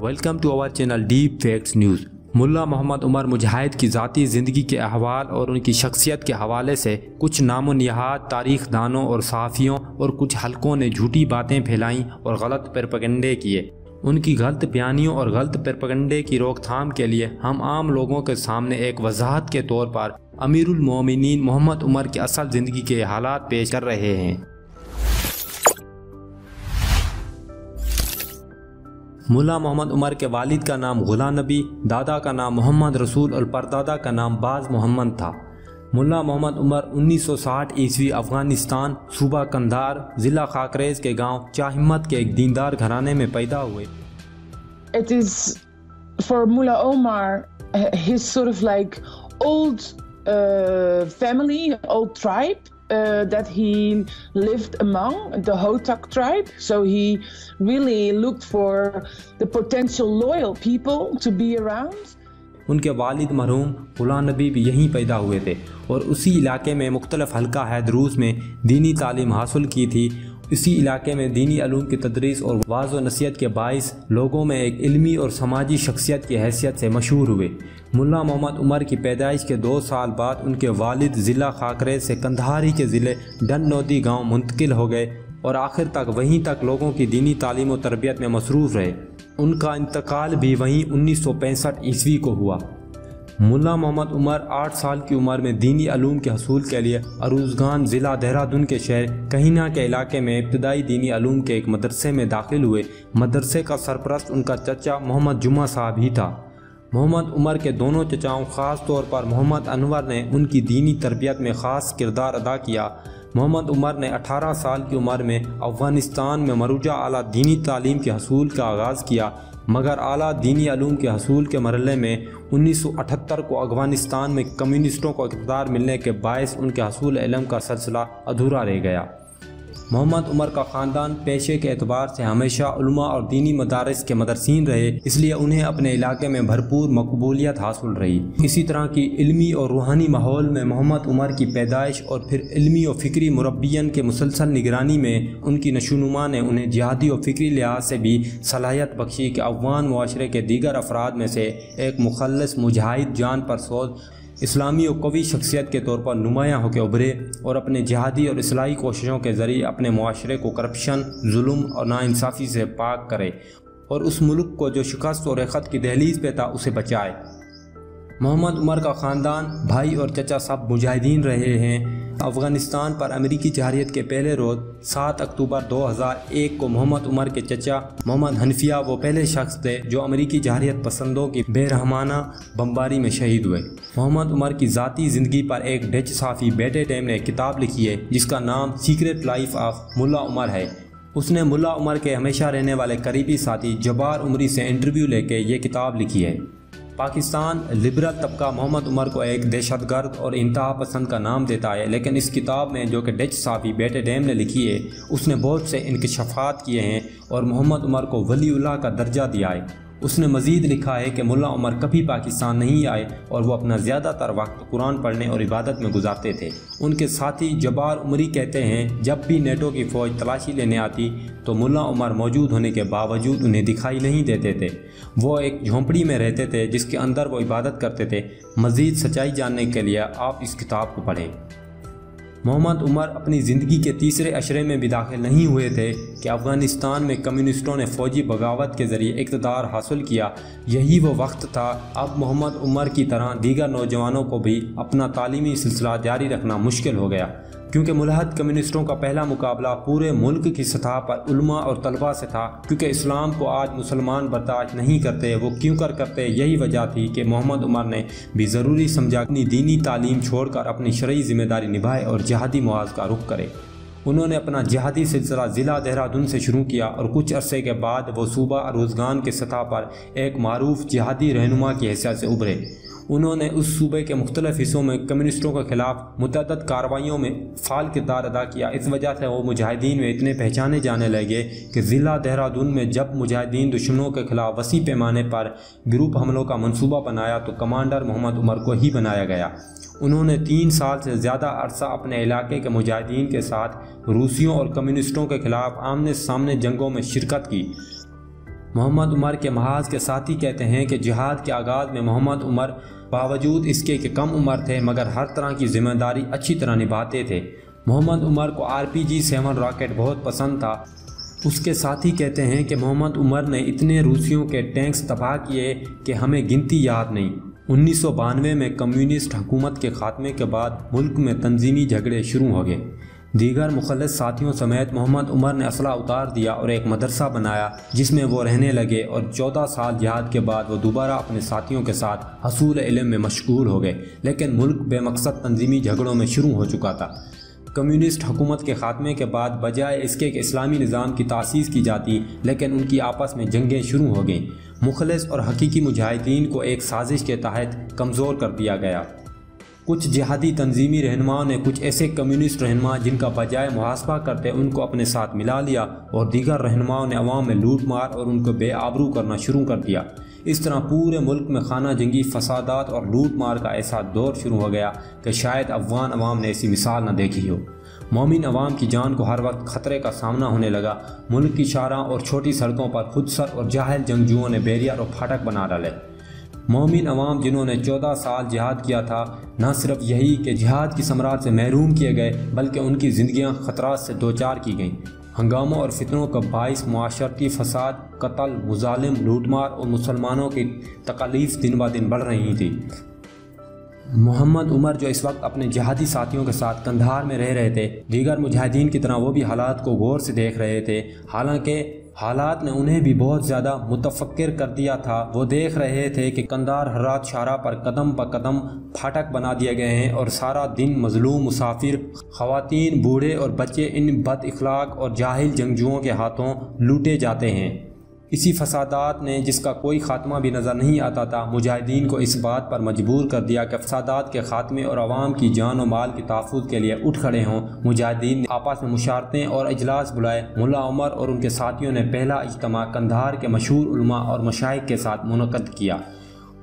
Welcome to our channel deep facts news. Mullah Mohammad عمر مجاہد کی ذاتی زندگی کے احوال اور ان کی شخصیت کے حوالے سے کچھ نام و نہاد تاریخ دانوں اور صحافیوں اور کچھ حلقوں نے جھوٹی باتیں پھیلائیں اور غلط پروپیگنڈے کیے۔ ان کی غلط بیانیوں اور غلط پروپیگنڈے کی روک تھام کے لیے ہم عام لوگوں کے سامنے ایک وضاحت کے طور پر امیر المومنین محمد عمر کی اصل زندگی کے حالات پیش کر رہے ہیں۔ ملا محمد عمر کے والد کا نام غلام نبی، دادا کا نام محمد رسول اور پردادا کا نام باز محمد تھا۔ ملا محمد عمر 1960 عیسوی افغانستان صوبہ قندھار ضلع خاکریز کے گاؤں چاہمت کے ایک دیندار گھرانے میں پیدا ہوئے۔ It is for Mullah Omar, his sort of like old family, old tribe that he lived among, the Hotak tribe. So he really looked for the potential loyal people to be around. ان کے والد مرحوم غلام نبی بھی یہیں پیدا ہوئے تھے اور اسی علاقے میں مختلف حلقہ حیدروس میں دینی تعلیم حاصل کی تھی۔ اسی علاقے میں دینی علوم کی تدریس اور واعظ و نصیحت کے باعث لوگوں میں ایک علمی اور سماجی شخصیت کی حیثیت سے مشہور ہوئے۔ ملا محمد عمر کی پیدائش کے 2 سال بعد ان کے والد ضلع خاکریز سے قندھاری کے ضلع ڈن نودی گاؤں منتقل ہو گئے اور آخر تک وہیں تک لوگوں کی دینی تعلیم و تربیت میں مصروف رہے۔ ان کا انتقال بھی وہیں 1965 عیسوی کو ہوا۔ ملا محمد عمر 8 سال کی عمر میں دینی علوم کے حصول کے لیے اروزگان ضلع دہرادون کے شہر کہینہ کے علاقے میں ابتدائی دینی علوم کے ایک مدرسے میں داخل ہوئے۔ مدرسے کا سرپرست ان کا چچا محمد جمعہ صاحب ہی تھا۔ محمد عمر کے دونوں چچاؤں خاص طور پر محمد انور نے ان کی دینی تربیت میں خاص کردار ادا کیا۔ محمد عمر نے 18 سال کی عمر میں افغانستان میں مروجہ اعلیٰ دینی تعلیم کے حصول کا آغاز کیا، مگر اعلیٰ دینی علوم کے حصول کے مرحلے میں 1978 کو افغانستان میں کمیونسٹوں کو اقتدار ملنے کے باعث ان کے حصول علم کا سلسلہ ادھورا رہ گیا۔ محمد عمر کا خاندان پیشے کے اعتبار سے ہمیشہ علماء اور دینی مدارس کے مدرسین رہے، اس لیے انہیں اپنے علاقے میں بھرپور مقبولیت حاصل رہی۔ اسی طرح کی علمی اور روحانی ماحول میں محمد عمر کی پیدائش اور پھر علمی و فکری مربیین کے مسلسل نگرانی میں ان کی نشوونما نے انہیں جہادی و فکری لحاظ سے بھی صلاحیت بخشی کہ افغان معاشرے کے دیگر افراد میں سے ایک مخلص مجاہد جان پر سوز اسلامی و قوی شخصیت کے طور پر نمایاں ہو کے ابھرے اور اپنے جہادی اور اصلاحی کوششوں کے ذریعے اپنے معاشرے کو کرپشن، ظلم اور ناانصافی سے پاک کرے اور اس ملک کو جو شکست اور رخت کی دہلیز پہ تھا اسے بچائے۔ محمد عمر کا خاندان، بھائی اور چچا سب مجاہدین رہے ہیں۔ افغانستان پر امریکی جارحیت کے پہلے روز 7 اکتوبر 2001 کو محمد عمر کے چچا محمد حنفیہ وہ پہلے شخص تھے جو امریکی جارحیت پسندوں کی بے رحمانہ بمباری میں شہید ہوئے۔ محمد عمر کی ذاتی زندگی پر ایک ڈچ صحافی بیٹے ٹیم نے ایک کتاب لکھی ہے جس کا نام سیکریٹ لائف آف ملا عمر ہے۔ اس نے ملا عمر کے ہمیشہ رہنے والے قریبی ساتھی جبار عمری سے انٹرویو لے کے یہ کتاب لکھی ہے۔ پاکستان لبرل طبقہ محمد عمر کو ایک دہشت گرد اور انتہا پسند کا نام دیتا ہے، لیکن اس کتاب میں جو کہ ڈچ صحافی بیٹے ڈیم نے لکھی ہے اس نے بہت سے انکشافات کیے ہیں اور محمد عمر کو ولی اللہ کا درجہ دیا ہے۔ اس نے مزید لکھا ہے کہ ملا عمر کبھی پاکستان نہیں آئے اور وہ اپنا زیادہ تر وقت قرآن پڑھنے اور عبادت میں گزارتے تھے۔ ان کے ساتھی جبار عمری کہتے ہیں جب بھی نیٹو کی فوج تلاشی لینے آتی تو ملا عمر موجود ہونے کے باوجود انہیں دکھائی نہیں دیتے تھے۔ وہ ایک جھونپڑی میں رہتے تھے جس کے اندر وہ عبادت کرتے تھے۔ مزید سچائی جاننے کے لیے آپ اس کتاب کو پڑھیں۔ محمد عمر اپنی زندگی کے تیسرے عشرے میں بھی داخل نہیں ہوئے تھے کہ افغانستان میں کمیونسٹوں نے فوجی بغاوت کے ذریعے اقتدار حاصل کیا۔ یہی وہ وقت تھا اب محمد عمر کی طرح دیگر نوجوانوں کو بھی اپنا تعلیمی سلسلہ جاری رکھنا مشکل ہو گیا، کیونکہ ملحد کمیونسٹوں کا پہلا مقابلہ پورے ملک کی سطح پر علماء اور طلباء سے تھا۔ کیونکہ اسلام کو آج مسلمان برداشت نہیں کرتے، وہ کیوں کرتے، یہی وجہ تھی کہ محمد عمر نے بھی ضروری سمجھا اپنی دینی تعلیم چھوڑ کر اپنی شرعی ذمہ داری نبھائے اور جہادی محاذ کا رخ کرے۔ انہوں نے اپنا جہادی سلسلہ ضلع دہرادون سے شروع کیا اور کچھ عرصے کے بعد وہ صوبہ اروزگان کے سطح پر ایک معروف جہادی رہنما کی حیثیت سے ابھرے۔ انہوں نے اس صوبے کے مختلف حصوں میں کمیونسٹوں کے خلاف متعدد کارروائیوں میں فعال کردار ادا کیا۔ اس وجہ سے وہ مجاہدین میں اتنے پہچانے جانے لگے کہ ضلع دہرادون میں جب مجاہدین دشمنوں کے خلاف وسیع پیمانے پر گروپ حملوں کا منصوبہ بنایا تو کمانڈر محمد عمر کو ہی بنایا گیا۔ انہوں نے 3 سال سے زیادہ عرصہ اپنے علاقے کے مجاہدین کے ساتھ روسیوں اور کمیونسٹوں کے خلاف آمنے سامنے جنگوں میں شرکت کی۔ محمد عمر کے محاذ کے ساتھی کہتے ہیں کہ جہاد کے آغاز میں محمد عمر باوجود اس کے کہ کم عمر تھے مگر ہر طرح کی ذمہ داری اچھی طرح نبھاتے تھے۔ محمد عمر کو RPG-7 راکٹ بہت پسند تھا۔ اس کے ساتھی کہتے ہیں کہ محمد عمر نے اتنے روسیوں کے ٹینکس تباہ کیے کہ ہمیں گنتی یاد نہیں۔ 1992 میں کمیونسٹ حکومت کے خاتمے کے بعد ملک میں تنظیمی جھگڑے شروع ہو گئے۔ دیگر مخلص ساتھیوں سمیت محمد عمر نے اسلحہ اتار دیا اور ایک مدرسہ بنایا جس میں وہ رہنے لگے، اور 14 سال جہاد کے بعد وہ دوبارہ اپنے ساتھیوں کے ساتھ حصول علم میں مشغول ہو گئے، لیکن ملک بے مقصد تنظیمی جھگڑوں میں شروع ہو چکا تھا۔ کمیونسٹ حکومت کے خاتمے کے بعد بجائے اس کے کہ اسلامی نظام کی تاسیس کی جاتی، لیکن ان کی آپس میں جنگیں شروع ہو گئیں۔ مخلص اور حقیقی مجاہدین کو ایک سازش کے تحت کمزور کر دیا گیا۔ کچھ جہادی تنظیمی رہنماؤں نے کچھ ایسے کمیونسٹ رہنما جن کا بجائے محاسبہ کرتے ان کو اپنے ساتھ ملا لیا، اور دیگر رہنماؤں نے عوام میں لوٹ مار اور ان کو بے آبرو کرنا شروع کر دیا۔ اس طرح پورے ملک میں خانہ جنگی، فسادات اور لوٹ مار کا ایسا دور شروع ہو گیا کہ شاید افغان عوام نے ایسی مثال نہ دیکھی ہو۔ مومن عوام کی جان کو ہر وقت خطرے کا سامنا ہونے لگا۔ ملک کی شاہراہ اور چھوٹی سڑکوں پر خود سر اور جاہل جنگجوؤں نے بیریئر اور پھاٹک بنا ڈالے۔ مومن عوام جنہوں نے 14 سال جہاد کیا تھا، نہ صرف یہی کہ جہاد کی ثمرات سے محروم کیے گئے بلکہ ان کی زندگیاں خطرات سے دوچار کی گئیں۔ ہنگاموں اور فتنوں کا باعث معاشرتی فساد، قتل، مظالم، لوٹ مار اور مسلمانوں کی تکالیف دن بہ دن بڑھ رہی تھی۔ محمد عمر جو اس وقت اپنے جہادی ساتھیوں کے ساتھ قندھار میں رہ رہے تھے، دیگر مجاہدین کی طرح وہ بھی حالات کو غور سے دیکھ رہے تھے، حالانکہ حالات نے انہیں بھی بہت زیادہ متفکر کر دیا تھا۔ وہ دیکھ رہے تھے کہ قندھار ہرات شاہراہ پر قدم بہ قدم پھاٹک بنا دیے گئے ہیں، اور سارا دن مظلوم مسافر، خواتین، بوڑھے اور بچے ان بد اخلاق اور جاہل جنگجوؤں کے ہاتھوں لوٹے جاتے ہیں۔ اسی فسادات نے، جس کا کوئی خاتمہ بھی نظر نہیں آتا تھا، مجاہدین کو اس بات پر مجبور کر دیا کہ فسادات کے خاتمے اور عوام کی جان و مال کے تحفظ کے لیے اٹھ کھڑے ہوں۔ مجاہدین نے آپس میں مشاورتیں اور اجلاس بلائے۔ ملا عمر اور ان کے ساتھیوں نے پہلا اجتماع قندھار کے مشہور علماء اور مشائخ کے ساتھ منعقد کیا۔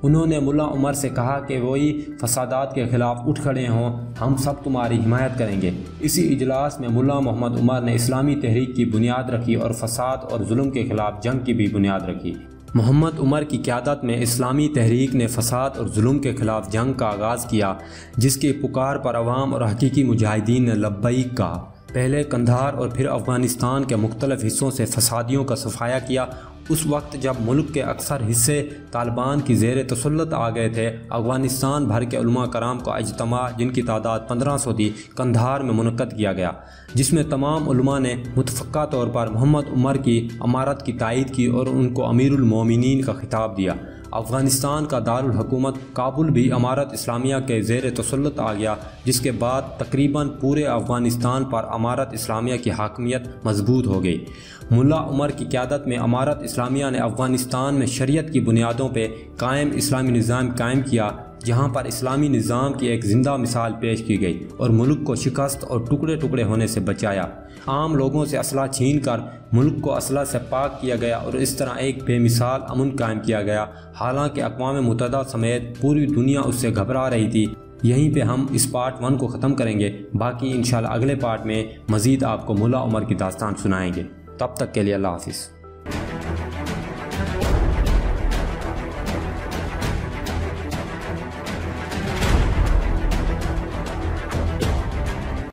انہوں نے ملا عمر سے کہا کہ وہی فسادات کے خلاف اٹھ کھڑے ہوں، ہم سب تمہاری حمایت کریں گے۔ اسی اجلاس میں ملا محمد عمر نے اسلامی تحریک کی بنیاد رکھی اور فساد اور ظلم کے خلاف جنگ کی بھی بنیاد رکھی۔ محمد عمر کی قیادت میں اسلامی تحریک نے فساد اور ظلم کے خلاف جنگ کا آغاز کیا، جس کی پکار پر عوام اور حقیقی مجاہدین نے لبیک کہا۔ پہلے قندھار اور پھر افغانستان کے مختلف حصوں سے فسادیوں کا صفایا کیا۔ اس وقت جب ملک کے اکثر حصے طالبان کی زیر تسلط آ گئے تھے، افغانستان بھر کے علماء کرام کا اجتماع، جن کی تعداد 1500 تھی، قندھار میں منعقد کیا گیا، جس میں تمام علماء نے متفقہ طور پر محمد عمر کی امارت کی تائید کی اور ان کو امیر المومنین کا خطاب دیا۔ افغانستان کا دارالحکومت کابل بھی امارت اسلامیہ کے زیر تسلط آ گیا، جس کے بعد تقریباً پورے افغانستان پر امارت اسلامیہ کی حاکمیت مضبوط ہو گئی۔ ملا عمر کی قیادت میں امارت اسلامیہ نے افغانستان میں شریعت کی بنیادوں پہ قائم اسلامی نظام قائم کیا، جہاں پر اسلامی نظام کی ایک زندہ مثال پیش کی گئی اور ملک کو شکست اور ٹکڑے ٹکڑے ہونے سے بچایا۔ عام لوگوں سے اسلحہ چھین کر ملک کو اسلحہ سے پاک کیا گیا اور اس طرح ایک بے مثال امن قائم کیا گیا، حالانکہ اقوام متحدہ سمیت پوری دنیا اس سے گھبرا رہی تھی۔ یہیں پہ ہم اس پارٹ 1 کو ختم کریں گے، باقی انشاءاللہ اگلے پارٹ میں مزید آپ کو ملا عمر کی داستان سنائیں گے۔ تب تک کے لیے اللہ حافظ۔